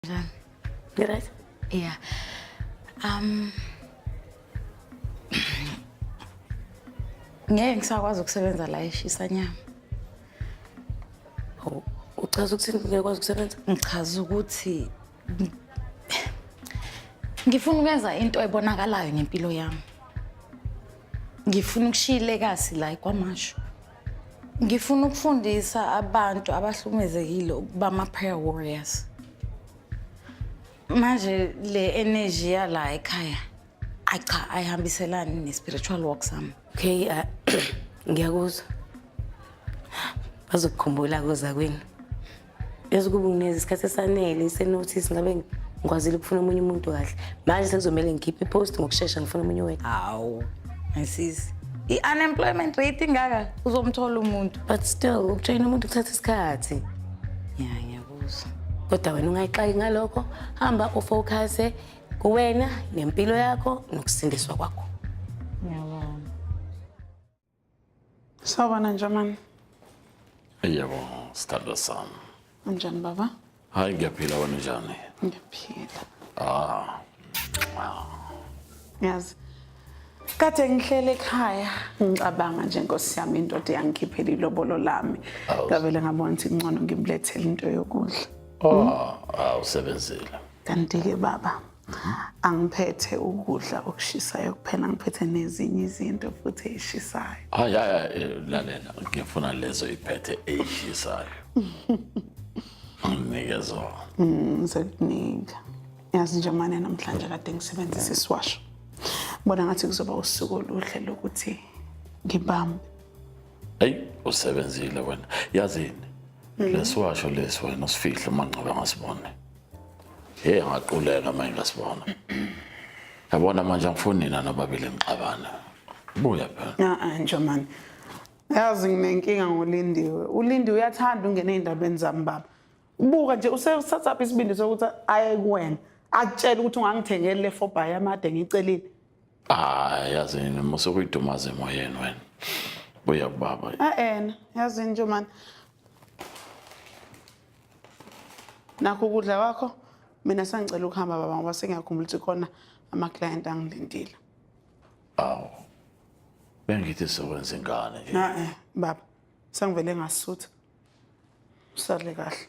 You right? Yeah. Ngeke ngisakwazi ukusebenza la eshisa nyama. Uchaza ukuthi ngeke kwazi ukusebenza? Ngichaza ukuthi ngifuna ukwenza into ebonakalayo ngempilo yami. Ngifuna ukushiyile kasi la kwamasho. Ngifuna ukufundisa abantu abahlukumezekile ukuba ama-prayer warriors. Manje le energy yala ekhaya cha ayihambiselani ne-spiritual walk sami. Okay, ngiyakuzwa. Bazokukhumbula kuza kwini. Yazi kuba nginezi isikhathi esanele isenotice ngabe ngikwazile ukufuna umunye umuntu kahle. Manje sekuzomela ngikhiphe ipost ngokusheshsha ngifuna umunye wethu. Awu, ayisisi. I-unemployment rate ingaka uzomthola umuntu. But still ukujoyina umuntu kuthatha isikhathi. Yeah, ngiyakuzwa. Kodwa wena ungayixaki ngalokho, hamba ufocuse kuwena nempilo yakho nokusindiswa kwakho. Ngiyabonga. Sawubona nje man. Yebo, sithandwa sami. Unjani baba? Hayi ngiyaphila wena njani? Ngiyaphila. Yazi. Kade ngihlele ekhaya ngicabanga nje Nkosi yami indoda yangikhiphela ilobolo lami. Ngavele ngabona ukuthi ngcono ngimlethele into yokudla. Usebenzile. Kanti ke baba angiphethe ukudla okushisayo kuphela ngiphethe nezinye izinto futhi ezishisayo. Hayi lalela ngifuna lezo iphethe eyishisayo. Nginikezwa. Ngizokunika. Yazi nje manje namhlanje kade ngisebenzisa isiwasho. Bona ngathi kuzoba usuku oluhle lokuthi ngibambe. Hey, usebenzile wena. Yazini. Lesiwasho lesi wena usifihla manqaba ngasibone. Hey, ngaquleka manje ngasibona. Yabona manje angifuni nina nababili ngixabana. Buya phela. Nje man. Yazi nginenkinga ngoLindiwe. uLindiwe uyathanda ungena endabeni zami baba. Ubuka nje usesathatha isibindi sokuthi aye kuwena. Akutshela ukuthi ungangithengele le 4x yamade ngicelile. Yazini musukuyidumaza emoyeni wena. Buya kubaba. Yazi nje man. Nakho ukudla kwakho mina sengicela ukuhamba baba ngoba sengiyakhumbula ukuthi khona ama-client angilindile. Bengithi sokwenza ingane nje. Baba sengivele ngasutha. Usale kahle.